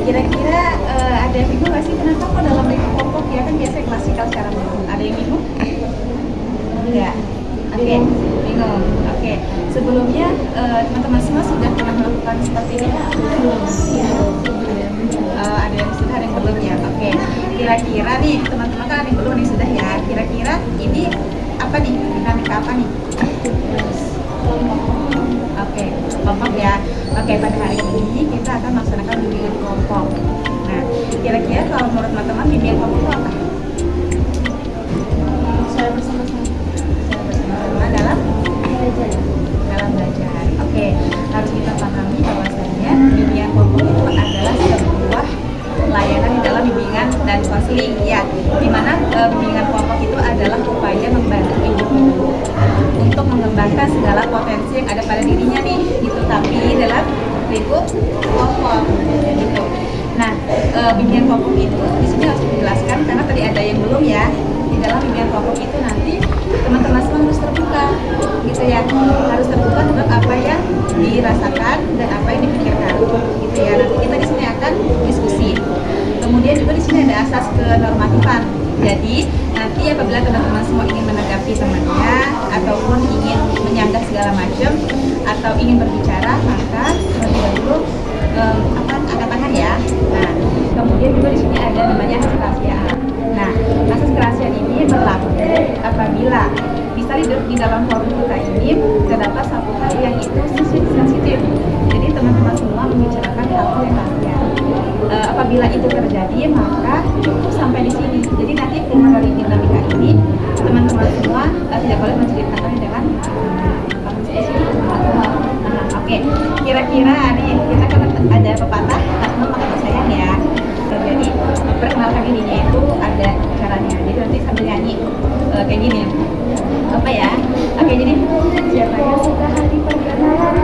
Kira-kira ada yang bingung nggak sih kenapa kok dalam bentuk kelompok ya kan biasa klasikal sekarang ada yang bingung? Enggak. Oke, bingung. Oke. Sebelumnya teman-teman semua sudah pernah melakukan seperti ini? Belum. Ada yang sudah, ada yang belum ya. Oke. Kira-kira nih teman-teman kan ada yang belum nih sudah ya. Kira-kira ini apa nih? Dinamika apa nih? Oke, kelompok ya. Oke, pada hari ini kita akan melaksanakan bimbingan kelompok. Nah, kira-kira kalau menurut teman-teman bimbingan kelompok itu apa? Saya bersama-sama. Saya bersama-sama dalam belajar. Oke, harus kita pahami bahwasannya bimbingan kelompok itu adalah sebuah layanan di dalam bimbingan dan konseling ya, dimana bimbingan kelompok itu adalah upaya membantu individu untuk mengembangkan segala potensi yang ada pada dirinya nih gitu, tapi dalam lingkup kelompok gitu. Nah, bimbingan kelompok itu di sini harus dijelaskan karena tadi ada yang belum ya. Di dalam bimbingan kelompok itu nanti teman-teman semua harus terbuka gitu ya, harus terbuka terhadap apa yang dirasakan dan apa yang dipikirkan gitu ya. Nanti kita di sini akan diskusi. Kemudian juga di sini ada asas kenormatifan. Jadi nanti apabila teman-teman semua ingin menanggapi temannya ataupun ingin menyanggah segala macam atau ingin berbicara, maka terlebih dahulu angkat tangan ya. Nah, kemudian juga di sini ada namanya asas kerahasiaan. Nah, asas kerahasiaan ini berlaku apabila misalnya di dalam forum kita ini terdapat satu hal yang itu sensitif. Jadi teman-teman semua membicarakan hal-hal yang rahasia. Apabila itu terjadi, maka cukup sampai di sini. Jadi nanti keluar dari dinamika ini, teman-teman semua tidak boleh menceritakannya dengan spesifik. Oke, kira-kira nih kita kan ada pepatah tak maka tak sayang ya. Jadi perkenalkan dirinya itu ada caranya. Jadi nanti sambil nyanyi kayak gini. Apa ya? Oke, jadi siapa yang suka hati perkenalan?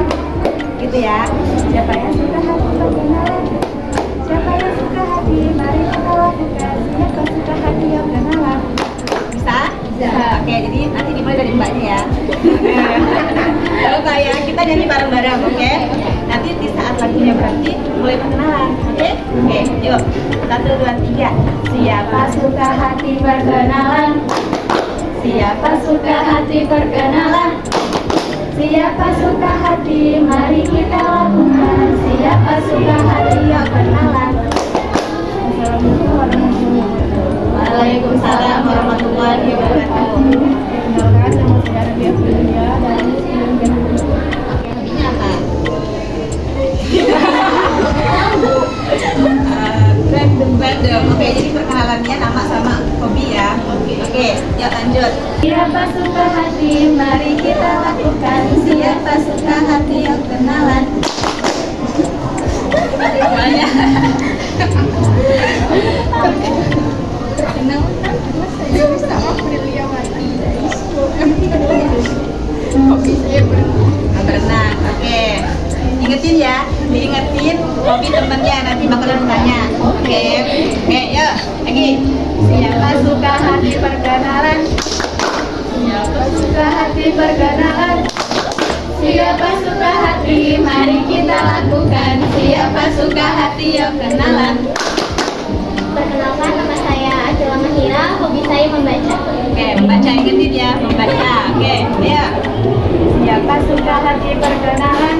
Gitu ya. Siapa yang suka hati perkenalan? Siapa yang suka hati, mari kita lakukan. Siapa suka hati yang kenalan? Bisa? Bisa. Oke, jadi nanti dimulai dari mbaknya ya. Kalau kayak kita nyanyi bareng-bareng, oke? Nanti di saat lagunya berhenti, mulai perkenalan, oke? Oke, yuk. 1, 2, 3. Siapa suka hati perkenalan? Siapa suka hati perkenalan? Siapa suka hati, mari kita lakukan. Siapa suka hati, yuk kenalan. Waalaikumsalam warahmatullahi wabarakatuh. Perkenalkan, nama saya Nadia Filia dari Lebihnya apa? Random. Oke, jadi perkenalannya nama sama hobi ya. Oke, yuk lanjut. Siapa suka hati, mari kita lakukan. Siapa suka hati, yuk kenalan. Banyak. Berenang, oke. Ingetin ya, diingetin hobi temennya, nanti bakalan tanya. Oke, yuk, lagi. Siapa suka hati perkenalan? Siapa suka hati perkenalan? Siapa suka hati, mari kita lakukan. Siapa suka hati, yuk kenalan. Perkenalkan, nama saya Acila Mahira, hobi saya membaca. Oke, membaca, ingetin ya, membaca. Oke, ayo. Siapa suka hati perkenalan?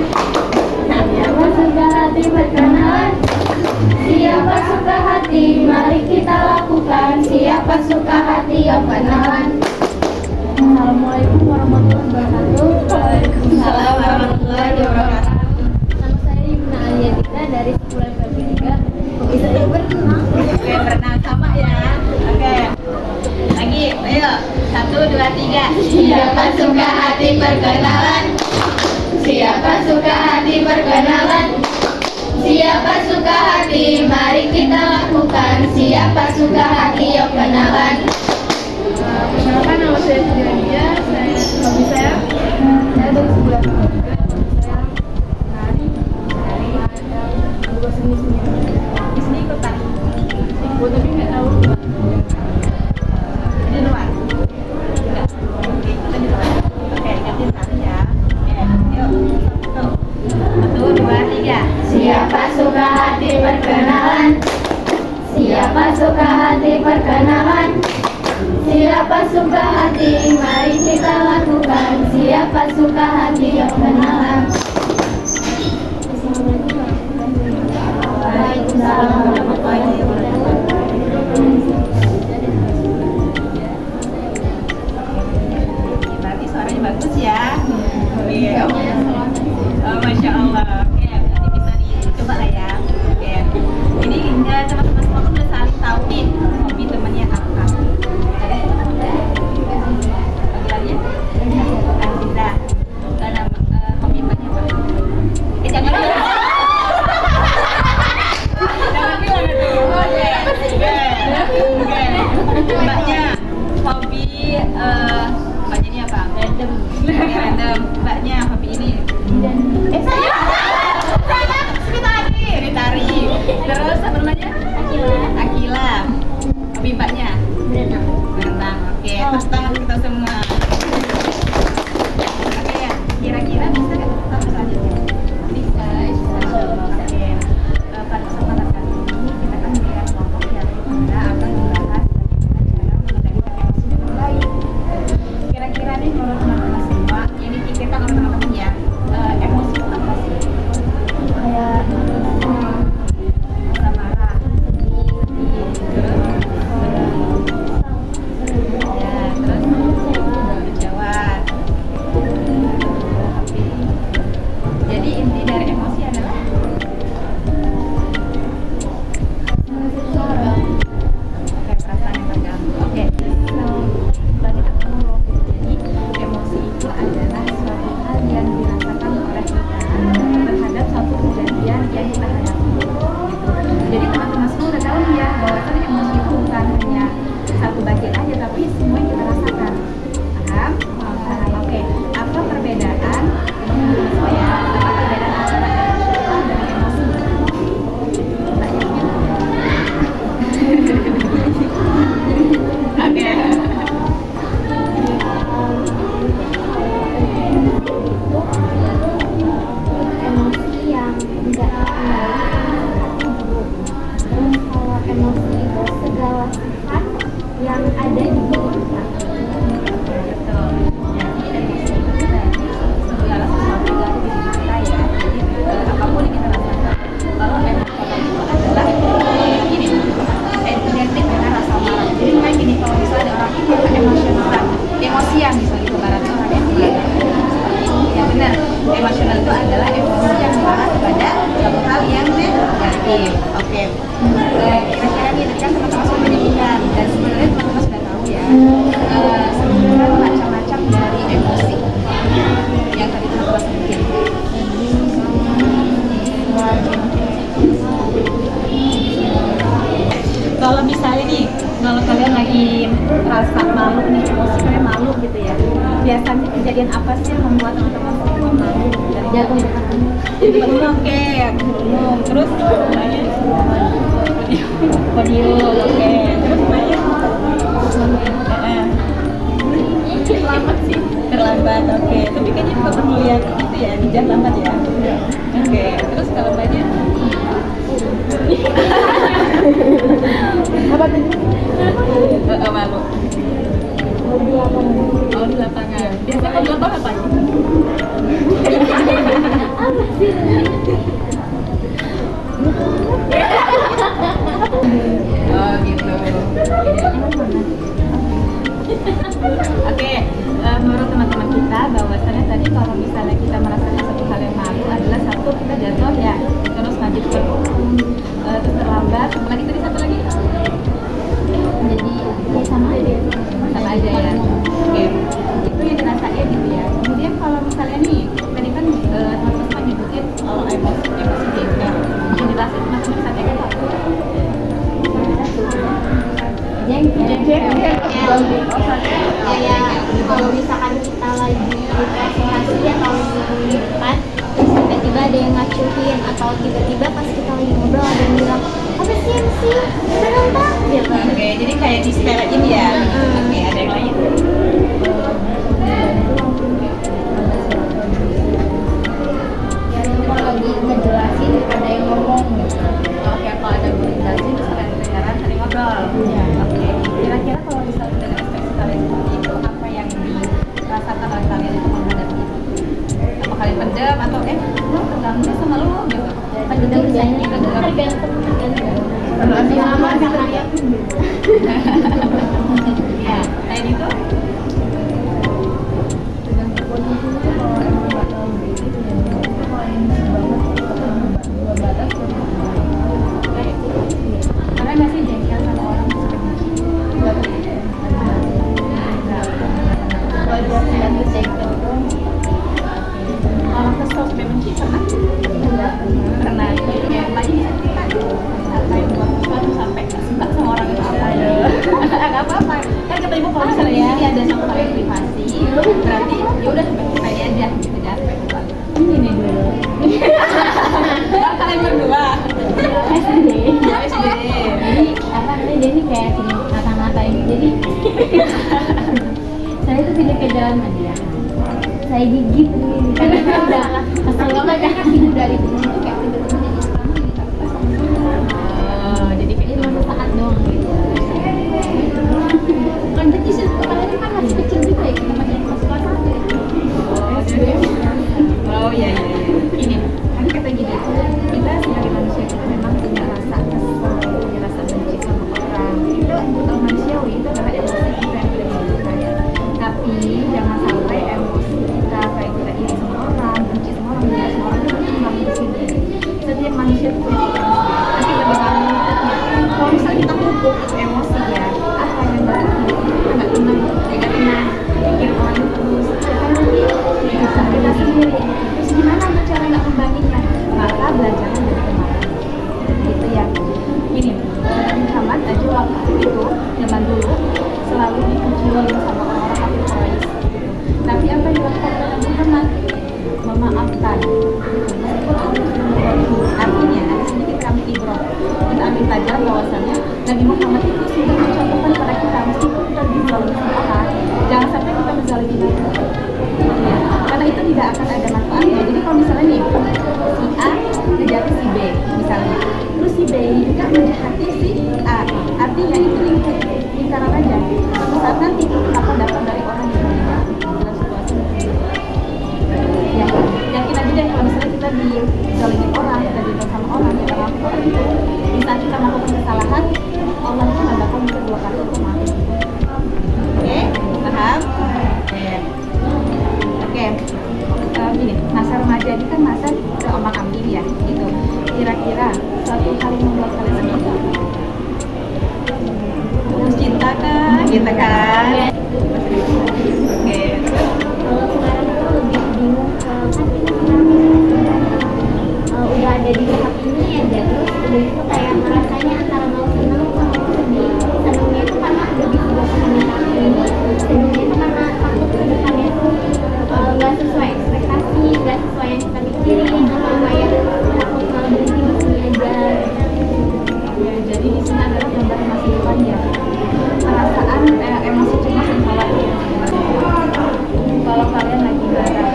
Siapa suka hati perkenalan? Siapa suka hati, mari kita lakukan. Siapa suka hati, yuk kenalan. Assalamualaikum warahmatullahi wabarakatuh. Waalaikumsalam warahmatullahi wabarakatuh. Nama saya Yumna Aliadita dari Sekolah Pagi 3. Hobi saya berenang. Oke, berenang sama ya. Oke, lagi, ayo. 1, 2, 3. Siapa suka hati perkenalan? Siapa suka hati perkenalan? Siapa suka hati, mari kita lakukan. Siapa suka hati, yuk kenalan. Perkenalkan, nama saya Sudirania. Hobi saya dari sebuah juga. Saya menari, juga seni-seni. Di sini ikut tari. Ikut tapi nggak tahu. Di luar. Enggak. Oke, kita di luar. Oke, ingatin tari ya. Yuk. 1, 2, 3. Siapa suka hati perkenalan? Siapa suka hati perkenalan? Siapa suka hati, mari kita lakukan. Siapa suka hati perkenalan? Waalaikumsalam warahmatullahi wabarakatuh. Berarti suaranya bagus ya. Iya. Oh, Masya Allah. Oke, berarti bisa dicoba lah ya. Oke. Ini teman-teman semua kan udah saling tahu nih hobi temannya apa. Panggilannya? Aziza. Hobi temannya apa? Jangan bilang. Jangan bilang itu. Oke. Mbaknya hobi mbaknya ini apa? Random. Mbaknya hobi ini. Saya seni tari. Terus apa namanya? Akila. Hobi mbaknya? Berenang. Oke, tepuk tangan kita semua. Oke, kira-kira bisa nggak satu selanjutnya? Bisa. Oke. Pada kesempatan kali ini kita akan melihat kelompok yang kita akan membahas bagaimana cara mengendalikan emosi dengan baik. Kira-kira nih menurut teman-teman semua, ini pikirkan oleh teman-teman ya. Emosi itu apa sih? Kayak Rasa marah, sedih, terus ya, terus kecewa. Jadi inti dari emosi adalah kayak perasaan yang terganggu. Oke, berarti kita ngomong. Jadi emosi itu adalah suatu hal yang dirasakan oleh kita terhadap suatu kejadian yang kita hadapi. Gitu. Jadi teman-teman semua udah tahu nih ya bahwa emosi itu bukan hanya satu bagian aja, tapi semua yang kita rasakan. Paham? Paham. Oke. Apa perbedaan? Teman-teman semua ya. Apa perbedaan antara emosional dan emosi? Oke. emosi yang tidak terkendali. Terus kalau emosi itu segala sifat yang ada di diri kita. Betul. Jadi emosi itu berarti segala sesuatu yang ada di diri kita ya. Jadi apapun yang kita rasakan. Kalau emosional itu adalah ini identik dengan rasa marah. Jadi kayak gini, kalau misalnya ada orang itu emosionalan, emosian misalnya itu baratnya orang yang ya benar. Emosional itu adalah emosi yang mengarah kepada suatu hal yang negatif. Oke. Kira-kira nih tadi kan teman-teman sudah menyanyikan dan sebenarnya teman-teman sudah tahu ya. Sebenarnya macam-macam dari emosi yang tadi teman-teman sebutin. Kalau misalnya nih, kalau kalian lagi rasa malu nih, emosi kalian malu gitu ya. Biasanya kejadian apa sih yang membuat teman-teman semua malu? Dari Jatuh di tangan. Oke, bengong. Terus banyak podium. Oke. Terus banyak terlambat sih. Terlambat. Oke. Tapi kayaknya juga perlu lihat itu ya, bijak lambat ya. Oke. Terus kalau banyak Apa tadi? malu. Oh, di lapangan. Biasanya kalau di lapangan apa? Apa sih? Oh gitu. Oke, menurut teman-teman kita bahwasannya tadi kalau misalnya kita merasakan satu hal yang malu adalah satu kita jatuh ya, terus maju terus terlambat, apalagi tadi satu lagi. Jadi ya sama aja. Sama aja ya. Oke, itu yang dirasain gitu ya. Kemudian kalau misalnya nih, tadi kan teman-teman semua nyebutin kalau emosi jengkel. Bisa jelasin teman-teman bisa jengkel apa? Jengkel. Kayak kalau misalkan kita lagi di presentasi atau di depan, terus tiba-tiba ada yang ngacuhin atau tiba-tiba pas kita lagi ngobrol ada yang bilang apa sih kenapa gitu. Oke, jadi kayak di sepelein ya. Oke, ada yang lain? Ya cuma lagi ngejelasin ada yang ngomong gitu. Oke, kalau ada guru jelasin terus kalian kedengaran tergantung. Kalau Lebih lama karena ya. ya, kayak gitu. tergantung posisi itu. Kalau emang nggak terlalu dikit ya kalau yang banget dua batas Karena nggak sih jengkel sama orang wajar dan jengkel dong. orang kesel sampai benci pernah? Pernah. Ya, tadi bisa cerita apa yang buat sesuatu sampai nggak suka sama orang itu apa ya? Nggak apa-apa. Kan kata ibu kalau misalnya Ya. ini ada satu hal yang privasi, berarti ya udah sampai selesai aja, gitu aja sampai lupa. Ini dulu. Kalian berdua. SD. SD. Jadi apa namanya dia ini kayak sini ngata-ngatain. Jadi saya tuh tidak ke jalan sama dia. Saya gigit nih karena saya udah kesel banget kan kasih udah di situ kayak tiba-tiba jadi sekarang Oh, jadi kayak jadi cuma saat doang gitu. Kan jadi sebenarnya kan masih kecil juga ya kita masih kelas kelas satu ya. Oh iya iya iya. Ini kan kata gini, kita sebagai manusia itu memang punya rasa kesel, punya rasa benci sama orang. Itu manusiawi, itu adalah emosi kita yang tidak bisa ya. Tapi jangan sampai emosi kita kayak kita iri sama orang, benci sama orang, benci sama orang itu cuma di sini. Setiap manusia itu punya emosi. Nanti kita bakal mengikutnya. Kalau misalnya kita pupuk emosi ya, apa yang bakal kita nggak tenang, nggak tenang, pikir orang itu terus. Karena nanti bisa kita sendiri. Terus gimana tuh cara nggak membandingnya? Maka belajar dari kemarin. Gitu ya. Gini, Muhammad aja waktu itu zaman dulu selalu dikucilin sama orang-orang kafir Quraisy. Tapi apa yang dilakukan oleh Nabi Muhammad? Memaafkan. Meskipun Allah sudah menghukum. Artinya ada sedikit kami ibrah. Kita ambil pelajaran bahwasannya Nabi Muhammad itu sudah mencontohkan kepada kita meskipun kita dizalimi sama orang, jangan sampai kita menzalimi mereka. Ya, karena itu tidak akan ada manfaatnya. Jadi kalau misalnya nih si A ngejati si B misalnya, terus si B juga menjahati si A, artinya itu lingkaran aja. Suatu saat nanti akan datang dari orang yang berbeda dalam situasi ya, yakin aja deh kalau misalnya kita dizalimi orang, kita dijatuh sama orang, kita maafin orang itu, di saat kita melakukan kesalahan, Allah itu nggak bakal mikir dua kali untuk maafin kita. Oke, paham? Oke, gini, masa remaja ini kan masa keombak-ambing ya, gitu. Kira-kira suatu hal yang membuat kalian sedih apa? Putus cinta kan, gitu kan? Oke, Kalau sekarang itu lebih bingung kan kita sekarang udah ada di tahap ini aja terus udah itu kayak merasanya antara mau senang sama mau sedih. Senangnya itu karena udah bisa bertahan di tahap ini, sedihnya itu karena takut ke depannya itu nggak sesuai ekspektasi, nggak sesuai yang kita pikirin, atau kayak takut malah berhenti di sini aja. ya, jadi di sini adalah gambaran masa depan ya. Perasaan emosi cemas dan khawatir. Kalau kalian lagi marah,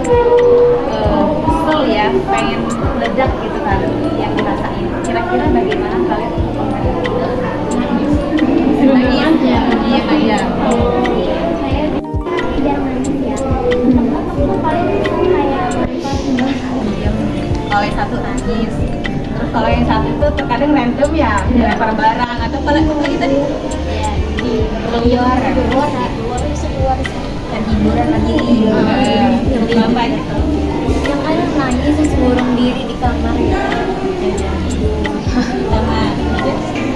kesel ya, pengen meledak gitu kan, yang dirasain. Kira-kira bagaimana kalian untuk nangis? Iya, iya. Saya tidak nangis ya. Aku paling bisa kayak Diem. Kalau yang satu nangis, terus kalau yang satu tuh terkadang random ya, lempar barang atau kalau lagi tadi ya di keluar ya, bisa keluar dan hiburan lagi lebih apa gitu. yang kadang nangis terus ngurung diri di kamar ya. Sama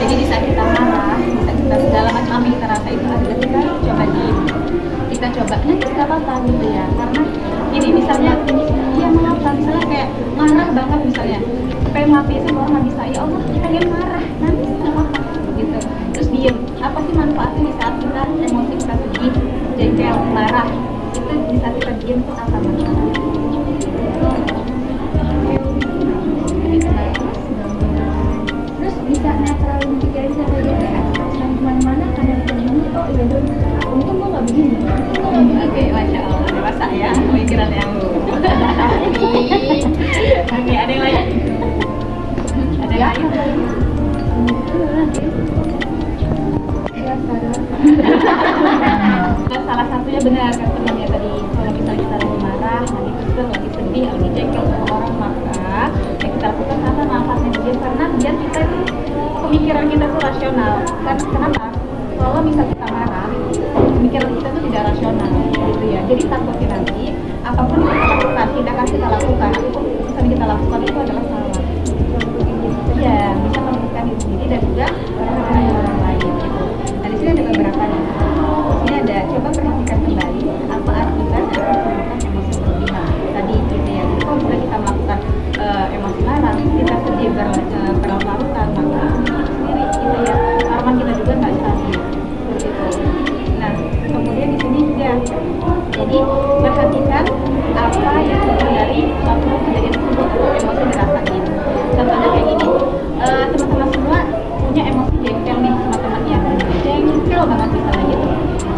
jadi di saat kita marah, di saat kita segala macam yang kita rasa itu adalah kita coba nangis gak apa-apa gitu ya, karena ini misalnya dia mengapa misalnya kayak marah banget misalnya pengen ngapain sama orang nggak bisa, ya Allah pengen marah nangis nggak apa-apa gitu, terus diem. Apa sih manfaatnya di saat kita emosi kita sedih, jengkel, marah, itu di saat kita diem itu apa manfaatnya? Terus bisa netralin pikiran sama dia kayak yang kemana-mana karena begini oh iya dong untung gua nggak begini Oke, masya Allah, dewasa ya pemikiran yang Oke, ada yang lain? Ada yang lain? Salah satunya benar kan temannya tadi, kalau misalnya kita lagi marah, lagi kesel, lagi sedih, lagi jengkel sama orang, maka yang kita dilakukan karena manfaatnya diam, karena biar kita itu pemikiran kita tuh rasional. Karena kenapa? Kalau misal kita marah, pemikiran kita tuh tidak rasional, gitu ya. Jadi takutnya nanti apapun yang kita lakukan, tindakan kita lakukan, apapun yang kita lakukan itu adalah salah. Iya, bisa merugikan diri sendiri dan juga orang lain. Gitu. Nah di sini ada beberapa nih. Di sini ada, coba perhatikan kembali apa akibat atas melakukan emosi berlebihan. Tadi gitu ya. Jadi kalau misalnya kita melakukan emosi marah, kita sedih berlarut-larutan, maka sendiri gitu ya. Harapan kita juga nggak stabil. Seperti itu. Nah kemudian di sini juga. Jadi perhatikan apa yang keluar dari suatu kejadian tersebut atau emosi dirasain. Contohnya kayak gini, teman-teman semua punya emosi jengkel nih sama temannya, jengkel banget misalnya gitu.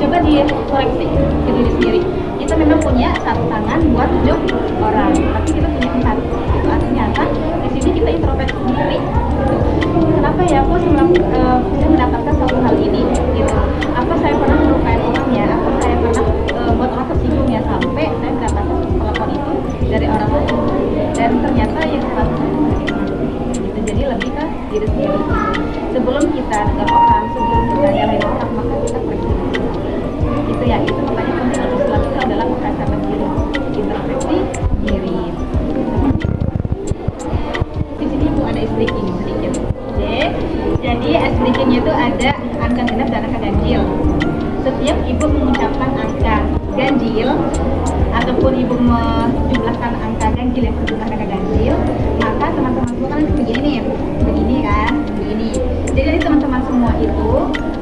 Coba dikoreksi ke diri sendiri. Kita memang punya satu tangan buat tunjuk orang, tapi kita punya empat. Itu artinya apa? Di sini kita introspeksi sendiri. Kenapa ya aku bisa mendapatkan suatu hal ini? Gitu. Apa saya pernah melukai orang ya? Apa saya pernah buat orang tersinggung ya sampai saya mendapatkan telepon itu dari orang lain? Dan ternyata yang saya lakukan itu jadi lebih ke diri sendiri. Sebelum kita dengar orang, sebelum kita nyalain orang, maka kita pergi. Itu ya, itu makanya penting untuk selalu itu adalah muhasabah diri, introspeksi diri. Di sini Bu ada speaking sedikit. Oke. Jadi speakingnya itu ada angka genap dan angka ganjil. Setiap ibu mengucapkan angka ganjil ataupun ibu menjumlahkan angka ganjil yang berjumlah angka ganjil, maka teman-teman semua kan begini nih, begini kan, begini. Jadi teman-teman semua itu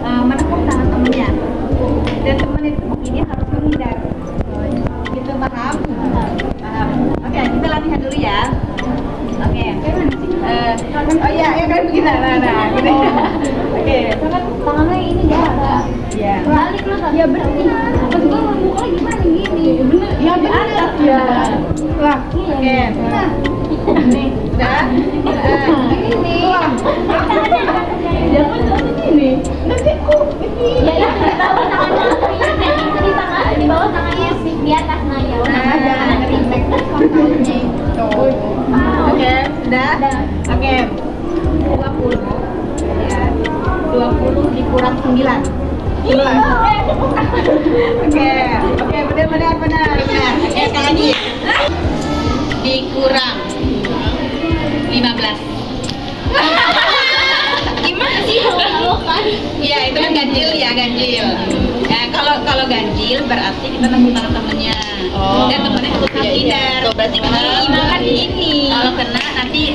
menepuk tangan temennya, dan teman itu begini harus menghindar. Gitu, paham? Paham. Oke, kita latihan dulu ya. Oke. Oh iya, ya kan begini. Nah, gini. Oke. Tangannya ini ya. Ya. Balik lu tadi. Ya berarti. Pas gua mau mukul gimana gini? Bener. Ya di atas ya. Wah, oke. Nah. Nih, udah. Ini. Ya kan ini. Nanti Ya ya di bawah tangannya. Di tangan di bawah tangannya sih di atas nanya. Nah, jangan relax kontrolnya itu. Oke, sudah? Oke. 20. Ya. 20 dikurang 9. Oke, benar. Oke, sekali lagi. Dikurang 15. Gimana sih kalau kan? Iya, itu kan ganjil ya, ganjil. Ya, kalau ganjil berarti kita nemu tangan temennya. Dan temennya harus hindar. Berarti ini kan ini. Kalau kena nanti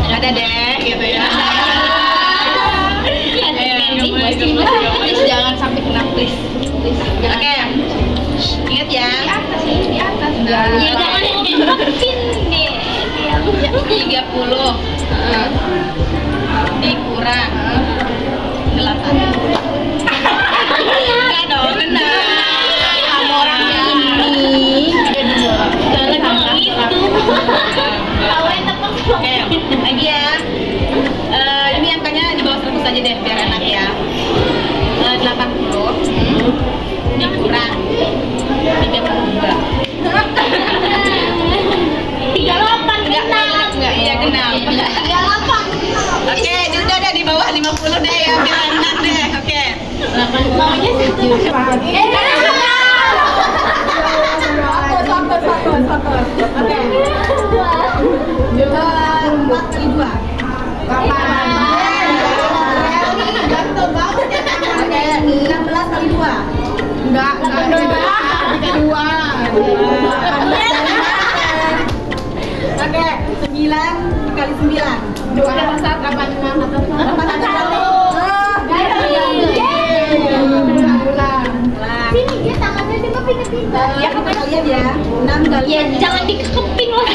ada deh gitu ya. Please jangan sampai kena please. Oke. Ingat ya. Di atas. Ya jangan dimakin deh. 30 dikurang 8. Enggak dong, benar. Kamu orang ini. Kalau itu. Kalau yang tepuk. Oke, lagi ya. Ini angkanya di bawah 100 aja deh biar enak ya. 80 dikurang 32. 38 genap. Enggak, iya genap. 38. Oke, udah deh di bawah 50 deh ya biar enak deh. Oke. Maunya setuju. Satu. Oke. 4 kali 2. 16 kali 2. Enggak 2. Oke, 9 kali 9. 8. Sini dia tangannya juga pindah-pindah. Ya, kalian ya. 6 kali. Ya jangan dikeping lah.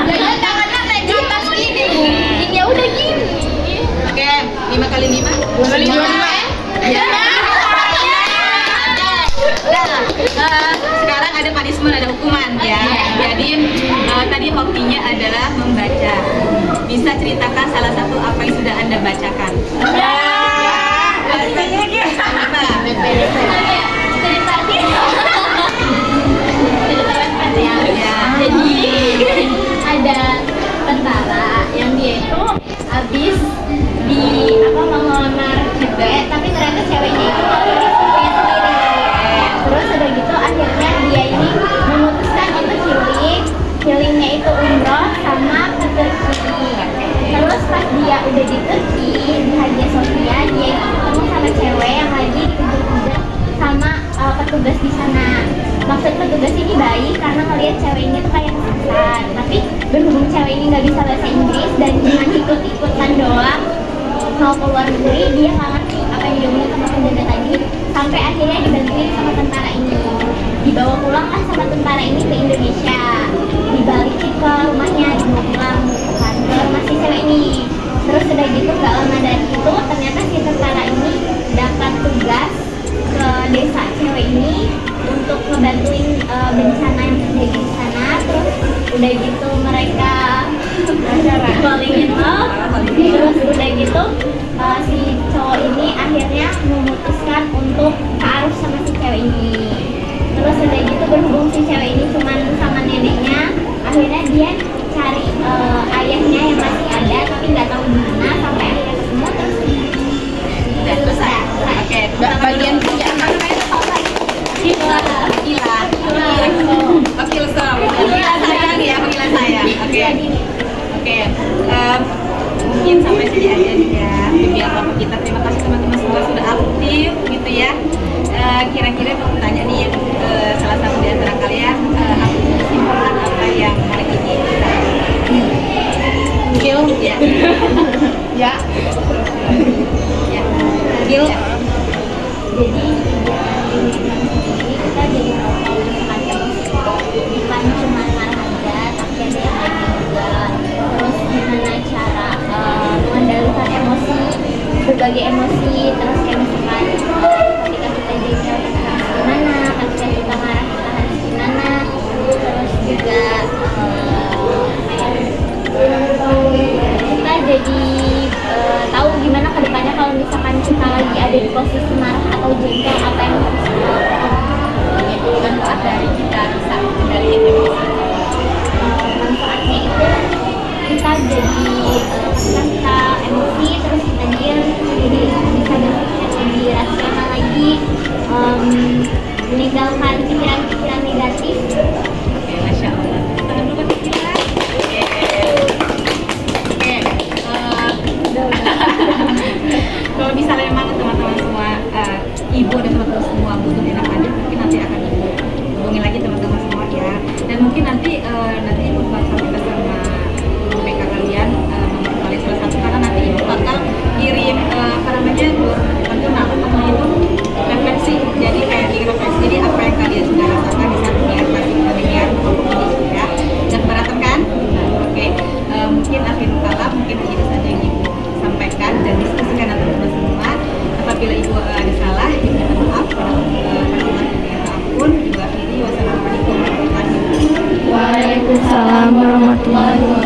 Jangan tangannya naik di atas ini. Ini ya udah gini. Oke, 5 kali 5. 2 kali 2. Ya. Nah, sekarang ada punishment, ada hukuman ya. Jadi tadi hokinya adalah membaca. Bisa ceritakan salah satu apa yang sudah Anda bacakan. Jadi ada tentara yang dia itu habis di apa mau ngelamar cewek, tapi ternyata ceweknya itu mau dari sukunya sendiri. Terus udah gitu akhirnya dia ini memutuskan untuk healingnya itu umroh sama ke Turki. Terus pas dia udah di Turki di Hagia Sophia, dia itu ketemu sama cewek yang lagi dikejar-kejar sama petugas di sana. Maksud petugas ini baik karena ngelihat cewek ini tuh kayak kesasar, tapi berhubung cewek ini nggak bisa bahasa Inggris dan cuma ikut-ikutan doang mau ke luar negeri, dia nggak ngerti apa yang diomongin sama penjaga tadi, sampai akhirnya dibantuin sama tentara ini, dibawa pulang lah sama tentara ini ke Indonesia, dibalikin ke rumahnya, dibawa pulang ke kantor masih cewek ini. Terus udah gitu gak lama dari itu ternyata si tentara ini dapat tugas ke desa cewek ini untuk ngebantuin bencana yang terjadi di sana. Terus udah gitu mereka falling in love. Terus udah gitu si cowok ini akhirnya memutuskan untuk taruh sama si cewek ini. Terus udah gitu berhubung si cewek ini cuman sama neneknya, akhirnya dia cari ayahnya yang masih ada tapi nggak tahu di mana, sampai akhirnya ketemu. Terus selesai. Oke, bagian ya apa namanya? Gila. Wakil sayang ya, panggilan saya. Oke. Mungkin sampai sini aja nih ya. Biar bapak kita, terima kasih teman-teman semua sudah aktif gitu ya. Kira-kira mau tanya nih salah satu di antara kalian kesimpulan apa yang hari ini kita Gil ya. Ya. Ya. Gil. Jadi kita jadi tahu misalkan emosi bukan cuma marah aja, tapi ada yang lain juga. Terus gimana cara mengendalikan emosi, berbagai emosi. Terus kayak misalkan ketika kita jadi cewek kita harus gimana, ketika kita marah kita harus gimana. Terus juga kita jadi tahu gimana kedepannya kalau misalkan kita lagi ada di posisi marah atau jengkel, apa yang harus kita lakukan. Itu manfaat dari kita bisa kendaliin emosi. Manfaatnya itu kita jadi ketika kita emosi terus kita diam, jadi bisa berpikir lebih rasional lagi, meninggalkan pikiran-pikiran negatif. Oke, Masya Allah. Tangan dulu buat kita. Oke. Kalau misalnya memang teman-teman semua, ibu dan teman-teman semua butuh tindak lanjut, mungkin nanti akan ibu hubungin lagi teman-teman semua ya. Dan mungkin nanti ibu bakal kita sama mereka kalian memperoleh salah satu, karena nanti ibu bakal kirim apa namanya jurnal atau itu refleksi. Jadi kayak di refleksi, jadi apa yang kalian sudah rasakan di saat melihat pemilihan kelompok ini ya. Dan keberatan kan? Oke. Mungkin akhir kala mungkin itu saja yang ibu sampaikan dan diskusikan dengan teman-teman semua. Apabila ibu ada salah, ibu minta maaf. Pun juga akhiri wassalamualaikum warahmatullahi wabarakatuh. Waalaikumsalam warahmatullahi wabarakatuh.